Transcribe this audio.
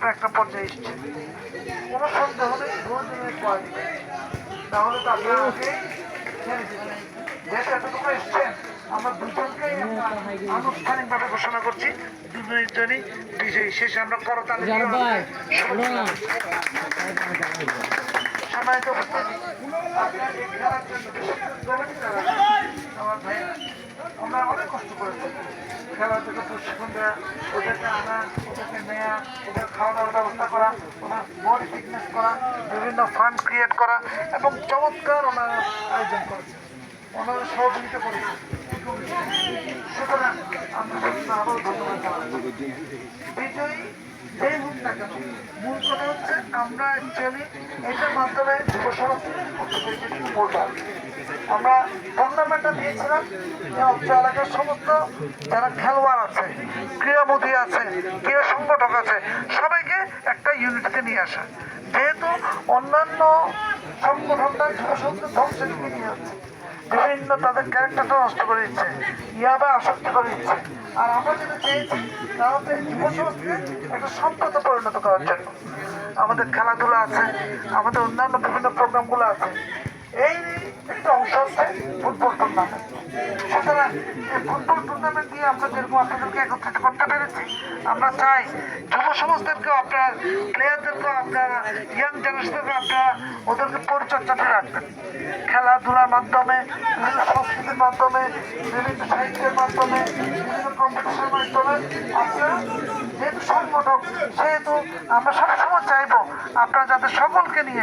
আপনার একটা পর্যায়ে এসছেন, কোনো সন্দেহ নেই দুজনের কোয়ালিটি, তাহলে তো আপনার আগেই যেহেতু এতটুকু এসছেন, আমরা দুজনকেই আনুষ্ঠানিকভাবে ঘোষণা করছি দুজনের জন্যই বিজয়ী। শেষে আমরা করতালি সম্মানিত উপস্থিতি, আপনার এই খেলার জন্য আমার ভাই আমরা অনেক কষ্ট করেছি, খেলা থেকে প্রশিক্ষণ দেওয়া, ওদেরকে আনা, ওদেরকে নেওয়া, ওদের খাওয়া দাওয়ার ব্যবস্থা করা, ওনার বডি ফিটনেস করা, বিভিন্ন ফান্ড ক্রিয়েট করা এবং চমৎকার ওনারা আয়োজন করেছে, ওনারা সহযোগিতা করেছে। সুতরাং আমরা আরও ধন্যবাদ জানাচ্ছি। বিজয়ী যেই হোক না কেন, মূল কথা হচ্ছে আমরা অ্যাকচুয়ালি এটার মাধ্যমে যুব সমাজ আমরা টুর্নামেন্টটা দিয়েছিলাম যে অঞ্চল এলাকার সমস্ত যারা খেলোয়াড় আছে, ক্রীড়ামোদী আছে, ক্রীড়া সংগঠক আছে, সবাইকে একটা ইউনিটিতে নিয়ে আসা। যেহেতু অন্যান্য সংগঠনটা যুব সমাজকে ধ্বংসের দিকে নিয়ে যাচ্ছে, বিভিন্ন তাদের ক্যারেক্টারটা নষ্ট করে দিচ্ছে, ইয়াবা আসক্তি করে দিচ্ছে। আর আমরা যেটা চেয়েছি তা হচ্ছে যুব সমাজকে একটা সম্পদে পরিণত করার জন্য আমাদের খেলাধুলা আছে, আমাদের অন্যান্য বিভিন্ন প্রোগ্রামগুলো আছে। এই একটা অংশ আছে ফুটবল টুর্নামেন্ট। সুতরাং এই ফুটবল টুর্নামেন্ট দিয়ে আমরা যেরকম আপনাদেরকে একত্রিত করতে পেরেছি, আমরা চাই যুব সমাজদেরকেও আপনার প্লেয়ারদেরকেও আপনারা ইয়াং জেনারেশনদেরকে আপনারা ওদেরকে পরিচর্যাতে রাখবেন খেলাধুলার মাধ্যমে, বিভিন্ন সংস্কৃতির মাধ্যমে, বিভিন্ন সাহিত্যের মাধ্যমে, বিভিন্ন কম্পিটিশনের মাধ্যমে। আপনারা যেহেতু সংগঠক, সেহেতু আমরা সবসময় চাইবো আপনারা যাতে সকলকে নিয়ে